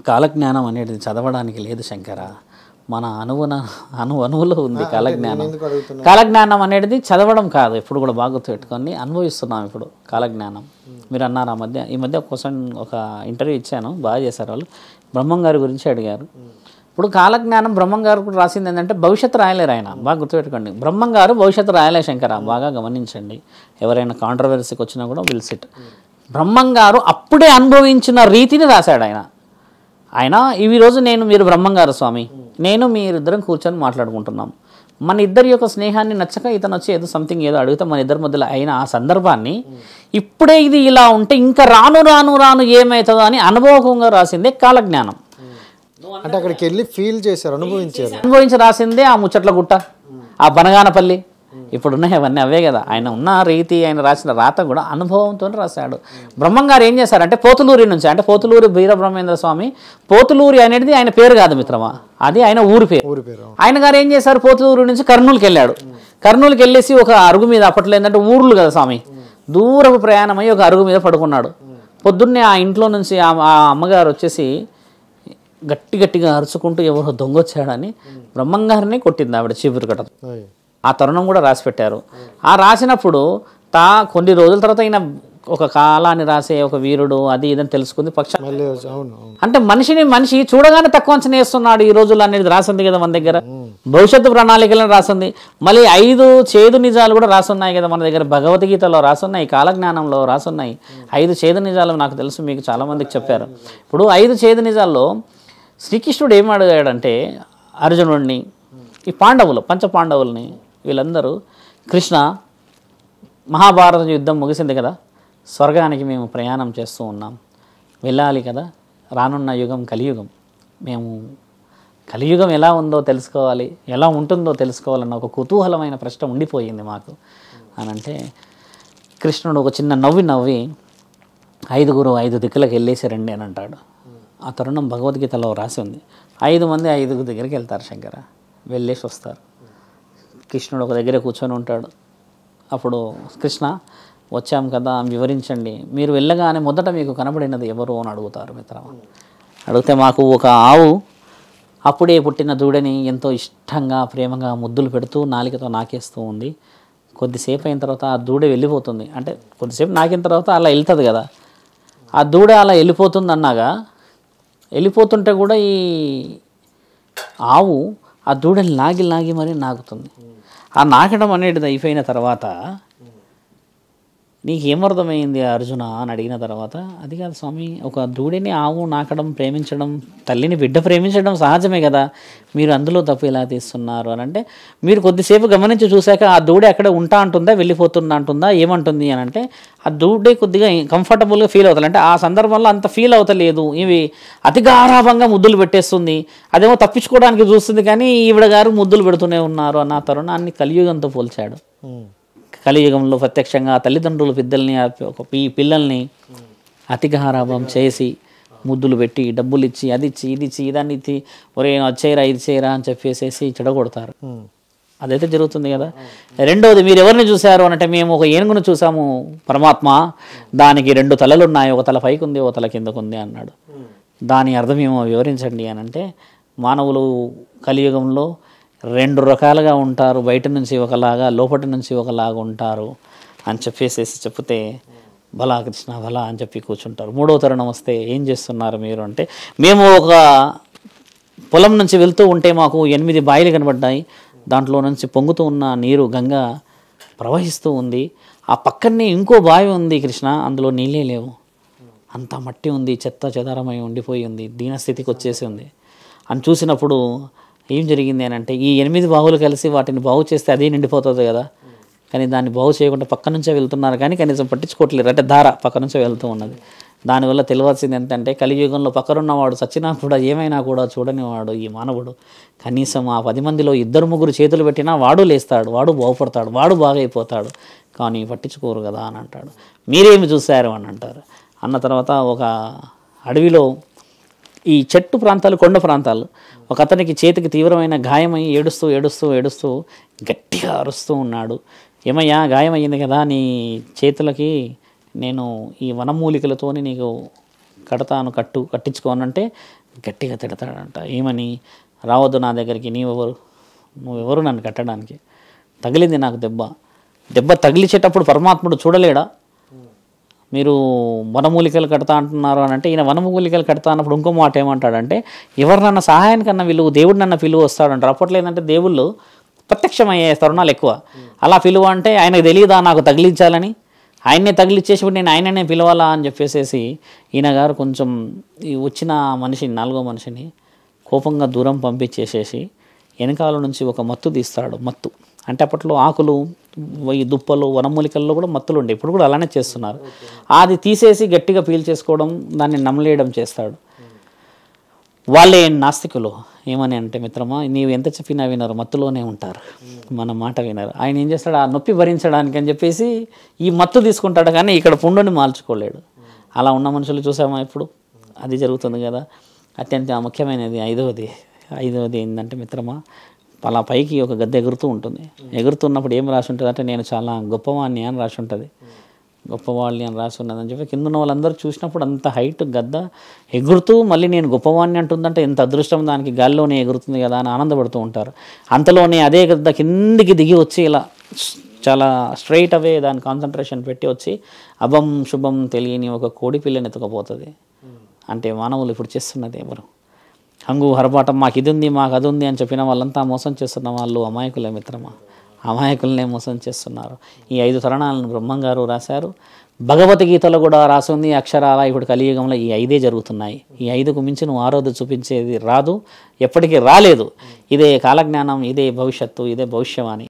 కాలజ్ఞానం అనేది చదవడానికి లేదు శంకర, మన అణువులో ఉంది కాలజ్ఞానం. కాలజ్ఞానం అనేది చదవడం కాదు, ఎప్పుడు కూడా బాగా గుర్తుపెట్టుకొని అనుభవిస్తున్నాం ఇప్పుడు కాలజ్ఞానం. మీరు అన్నారు ఈ మధ్య ఒక ఇంటర్వ్యూ ఇచ్చాను, బాగా చేశారు వాళ్ళు. బ్రహ్మం గారి గురించి అడిగారు. ఇప్పుడు కాలజ్ఞానం బ్రహ్మం గారు కూడా రాసింది ఏంటంటే భవిష్యత్తు రాయలేరు ఆయన, బాగా గుర్తుపెట్టుకోండి. బ్రహ్మం గారు భవిష్యత్తు రాయలే శంకర, బాగా గమనించండి. ఎవరైనా కాంట్రవర్సీకి వచ్చినా కూడా విల్ సిట్. బ్రహ్మం గారు అప్పుడే అనుభవించిన రీతిని రాశాడు ఆయన. ఈరోజు మీరు బ్రహ్మం గారు స్వామి, నేను మీరిద్దరం కూర్చొని మాట్లాడుకుంటున్నాం. మన ఇద్దరి యొక్క స్నేహాన్ని నచ్చక ఇతను వచ్చి ఏదో అడిగితే మన ఇద్దరి మధ్యలో అయిన ఆ సందర్భాన్ని ఇప్పుడే ఇది ఇలా ఉంటే ఇంకా రాను ఏమవుతుందో అని అనుభవంగా రాసిందే కాలజ్ఞానం. అంటే అక్కడికి వెళ్ళి ఫీల్ చేశారు, అనుభవించి రాసిందే ఆ ముచ్చట్ల గుట్ట, ఆ బనగానపల్లి, ఇప్పుడున్నాయి అవన్నీ అవే కదా. ఆయన ఉన్న రీతి, ఆయన రాసిన రాత కూడా అనుభవంతో రాశాడు. బ్రహ్మం గారు ఏం చేశారంటే పోతులూరి నుంచి, అంటే పోతులూరి వీరబ్రహ్మేంద్ర స్వామి, పోతులూరి అనేది ఆయన పేరు కాదు మిత్రమా, అది ఆయన ఊరి పేరు. ఆయన గారు ఏం చేశారు, పోతులూరి నుంచి కర్నూలుకి వెళ్ళాడు. కర్నూలుకి వెళ్ళేసి ఒక అరుగు మీద, అప్పట్లో ఏంటంటే ఊర్లు కదా స్వామి, దూరపు ప్రయాణమై ఒక అరుగు మీద పడుకున్నాడు. పొద్దున్నే ఆ ఇంట్లో నుంచి ఆ అమ్మగారు వచ్చేసి గట్టిగా అరుచుకుంటూ ఎవరో దొంగొచ్చాడని బ్రహ్మంగారిని కొట్టింది ఆవిడ చీపురు కట్ట. ఆ తరుణం కూడా రాసి పెట్టారు. ఆ రాసినప్పుడు కొన్ని రోజుల తర్వాత అయిన ఒక కాలాన్ని రాసే ఒక వీరుడు అది ఇదని తెలుసుకుంది అంటే మనిషి చూడగానే తక్కువ అంచనా వేస్తున్నాడు ఈ రోజుల్లో అనేది రాసింది కదా మన దగ్గర. భవిష్యత్తు ప్రణాళికలను రాసింది. మళ్ళీ 5 చేదు నిజాలు కూడా రాసున్నాయి కదా మన దగ్గర. భగవద్గీతలో రాసున్నాయి, కాలజ్ఞానంలో రాసున్నాయి. 5 చేదు నిజాలు నాకు తెలుసు, మీకు చాలా మందికి చెప్పారు. ఇప్పుడు 5 చేదు నిజాల్లో శ్రీకృష్ణుడు ఏం అడిగాడంటే అర్జునుడిని, ఈ పంచపాండవుల్ని, వీళ్ళందరూ కృష్ణ, మహాభారత యుద్ధం ముగిసింది కదా, స్వర్గానికి మేము ప్రయాణం చేస్తూ ఉన్నాం, వెళ్ళాలి కదా, రానున్న యుగం కలియుగం, మేము కలియుగం ఎలా ఉందో తెలుసుకోవాలి, ఎలా ఉంటుందో తెలుసుకోవాలన్న ఒక కుతూహలమైన ప్రశ్న ఉండిపోయింది మాకు అని అంటే, కృష్ణుడు ఒక చిన్న నవ్వి 5 దిక్కులకు వెళ్ళేసారండి అని అంటాడు. ఆ తరుణం భగవద్గీతలో రాసి ఉంది. 5 మంది 5 దగ్గరికి వెళ్తారు శంకర, వెళ్ళేసి వస్తారు. కృష్ణుడు ఒక దగ్గర కూర్చొని ఉంటాడు. అప్పుడు కృష్ణ, వచ్చాం కదా, వివరించండి, మీరు వెళ్ళగానే మొదట మీకు కనబడినది ఎవరు అని అడుగుతారు మిత్రమా. అడిగితే మాకు ఒక ఆవు అప్పుడే పుట్టిన దూడని ఎంతో ఇష్టంగా ప్రేమగా ముద్దులు పెడుతూ నాలికతో నాకేస్తూ ఉంది. కొద్దిసేపు అయిన తర్వాత ఆ దూడ వెళ్ళిపోతుంది, అంటే కొద్దిసేపు నాకిన తర్వాత అలా వెళ్తుంది కదా, ఆ దూడ అలా వెళ్ళిపోతుంది అన్నాగా, వెళ్ళిపోతుంటే కూడా ఈ ఆవు ఆ దూడని లాగి మరీ నాకుతుంది. ఆ నాకడం అనేది అయిపోయిన తర్వాత నీకేమర్థమైంది అర్జున అని అడిగిన తర్వాత, అది కాదు స్వామి, ఒక దూడని ఆవు నాకడం, ప్రేమించడం, తల్లిని బిడ్డ ప్రేమించడం సహజమే కదా, మీరు అందులో తప్పు ఎలా తీస్తున్నారు అని అంటే, మీరు కొద్దిసేపు గమనించి చూశాక ఆ దూడ అక్కడ ఉంటా అంటుందా, వెళ్ళిపోతుందా అంటుందా, ఏమంటుంది అని అంటే, ఆ దూడే కొద్దిగా కంఫర్టబుల్గా ఫీల్ అవుతుంది. అంటే ఆ సందర్భంలో అంత ఫీల్ అవుతలేదు, ఇవి అతి గారాభంగా ముద్దులు పెట్టేస్తుంది, అదేమో తప్పించుకోవడానికి చూస్తుంది, కానీ ఈవిడ గారు ముద్దులు పెడుతూనే ఉన్నారు అన్న తరుణాన్ని కలియుగంతో పోల్చాడు. కలియుగంలో ప్రత్యక్షంగా తల్లిదండ్రులు పిల్లల్ని అతిగారాభం చేసి ముద్దులు పెట్టి డబ్బులు ఇచ్చి అది ఇచ్చి ఇది ఇచ్చి ఇదాన్ని ఇచ్చి ఒరే వచ్చేయరా ఇది చేయరా అని చెప్పేసేసి చెడగొడతారు. అదైతే జరుగుతుంది కదా. రెండవది, మీరు ఎవరిని చూశారు అంటే, మేము ఒక ఏనుగును చూసాము పరమాత్మ, దానికి 2 తలలు ఉన్నాయి, ఒక తల పైకి ఉంది, ఒక తల కిందకు ఉంది అన్నాడు. దాని అర్థం ఏమో వివరించండి అని అంటే, మానవులు కలియుగంలో 2 రకాలుగా ఉంటారు, బయట నుంచి ఒకలాగా, లోపటి నుంచి ఒకలాగా ఉంటారు అని చెప్తే, భలా కృష్ణ భలా అని చెప్పి కూర్చుంటారు. 3వ తరుణం వస్తే, ఏం చేస్తున్నారు మీరు అంటే, మేము ఒక పొలం నుంచి వెళ్తూ ఉంటే మాకు 8 బాయిలు కనబడ్డాయి, దాంట్లో నుంచి పొంగుతూ ఉన్న నీరు గంగా ప్రవహిస్తూ ఉంది, ఆ పక్కనే ఇంకో బావి ఉంది కృష్ణ, అందులో నీళ్ళే లేవు, అంతా మట్టి ఉంది, చెత్త చెదారమై ఉండిపోయి ఉంది, దీనస్థితికి వచ్చేసి ఉంది అని చూసినప్పుడు ఏం జరిగింది అని అంటే, ఈ 8 బావులు కలిసి వాటిని బాగు చేస్తే అదే నిండిపోతుంది కదా, కానీ దాన్ని బాగు చేయకుండా పక్క నుంచే వెళ్తున్నారు, కానీ కనీసం పట్టించుకోవట్లేదు, అంటే ధార పక్క నుంచే వెళ్తూ ఉన్నది. దానివల్ల తెలియాల్సింది ఏంటంటే, కలియుగంలో పక్కనున్నవాడు చచ్చినా కూడా ఏమైనా కూడా చూడని వాడు ఈ మానవుడు. కనీసం ఆ 10 మందిలో 2-3 చేతులు పెట్టినా వాడు లేస్తాడు, వాడు బాగుపడతాడు, వాడు బాగైపోతాడు, కానీ పట్టించుకోరు కదా అని అంటాడు. మీరేమి చూశారు అని అంటారు. అన్న తర్వాత ఒక అడవిలో ఈ చెట్టు ప్రాంతాలు, కొండ ప్రాంతాలు, ఒక అతనికి చేతికి తీవ్రమైన గాయమై ఏడుస్తూ గట్టిగా అరుస్తూ ఉన్నాడు. ఏమయ్యా, గాయమయ్యింది కదా నీ చేతులకి, నేను ఈ వనమూలికలతోని నీకు కట్టించుకోనంటే, గట్టిగా తిడతాడంట. ఏమని? రావద్దు నా దగ్గరికి, నువ్వెవరు నన్ను కట్టడానికి? తగిలింది నాకు దెబ్బ తగిలిచేటప్పుడు పరమాత్ముడు చూడలేడా? మీరు వనమూలికలు కడతా అంటున్నారు అని అంటే, ఈయన వనమూలికలు కడతా అన్నప్పుడు ఇంకో మాట ఏమంటాడంటే, ఎవరినన్నా సహాయానికన్నా పిలువు, దేవుడు నన్న పిలువ వస్తాడంటారు. అప్పట్లో ఏంటంటే దేవుళ్ళు ప్రత్యక్షమయ్యే తరుణాలు ఎక్కువ. అలా పిలువ అంటే ఆయనకు తెలియదా నాకు తగిలించాలని? ఆయన్నే తగిలిచ్చేసి నేను ఆయననే పిలవాలా అని చెప్పేసి ఈయన గారు కొంచెం ఈ వచ్చిన మనిషిని, 4వ మనిషిని కోపంగా దూరం పంపించేసేసి వెనకాల నుంచి ఒక మత్తు తీస్తాడు. మత్తు అంటే అప్పట్లో ఆకులు, ఈ దుప్పలు, వనమూలికల్లో కూడా మత్తులు ఉండే, ఇప్పుడు కూడా అలానే చేస్తున్నారు. అది తీసేసి గట్టిగా పీల్చేసుకోవడం, దాన్ని నమలేయడం చేస్తాడు. వాళ్ళే నాస్తికులు ఏమని అంటే, మిత్రమా నీవు ఎంత చెప్పినా వినరు, మత్తులోనే ఉంటారు, మన మాట వినరు. ఆయన ఏం చేస్తాడు, ఆ నొప్పి భరించడానికి అని చెప్పేసి ఈ మత్తు తీసుకుంటాడు, కానీ ఇక్కడ పుండుని మార్చుకోలేడు. అలా ఉన్న మనుషులు చూసామా ఇప్పుడు? అది జరుగుతుంది కదా. అత్యంత ముఖ్యమైనది ఐదవది ఏంటంటే మిత్రమా, అలా పైకి ఒక గద్ద ఎగురుతూ ఉంటుంది. ఎగురుతున్నప్పుడు ఏం రాసి ఉంటుంది అంటే, నేను చాలా గొప్పవాణ్ణి అని రాసి ఉంటుంది. గొప్పవాళ్ళని అని రాసి ఉన్నదని చెప్పి కింద ఉన్న వాళ్ళందరూ చూసినప్పుడు అంత హైట్ గద్ద ఎగురుతూ మళ్ళీ నేను గొప్పవాణ్ణి అంటుందంటే ఎంత అదృష్టం, దానికి గాల్లోనే ఎగురుతుంది కదా అని ఆనందపడుతూ ఉంటారు. అంతలోనే అదే గద్ద కిందికి దిగి వచ్చి ఇలా చాలా స్ట్రైట్ అవే దాని కాన్సన్ట్రేషన్ పెట్టి వచ్చి అభం శుభం తెలియని ఒక కోడి పిల్లని ఎత్తుకపోతుంది. అంటే మానవులు ఇప్పుడు చేస్తున్నది ఎవరు? హంగు హరపాటం, మాకు ఇది ఉంది, మాకు అది ఉంది అని చెప్పిన వాళ్ళంతా మోసం చేస్తున్న వాళ్ళు అమాయకులే మిత్రమా, అమాయకులనే మోసం చేస్తున్నారు. ఈ 5 తరుణాలను బ్రహ్మంగారు రాశారు. భగవద్గీతలో కూడా రాసింది అక్షరాల. ఇప్పుడు కలియుగంలో ఈ 5 జరుగుతున్నాయి. ఈ 5కు మించి నువ్వు ఆరోధు చూపించేది రాదు, ఎప్పటికీ రాలేదు. ఇదే కాలజ్ఞానం, ఇదే భవిష్యత్తు, ఇదే భవిష్యవాణి.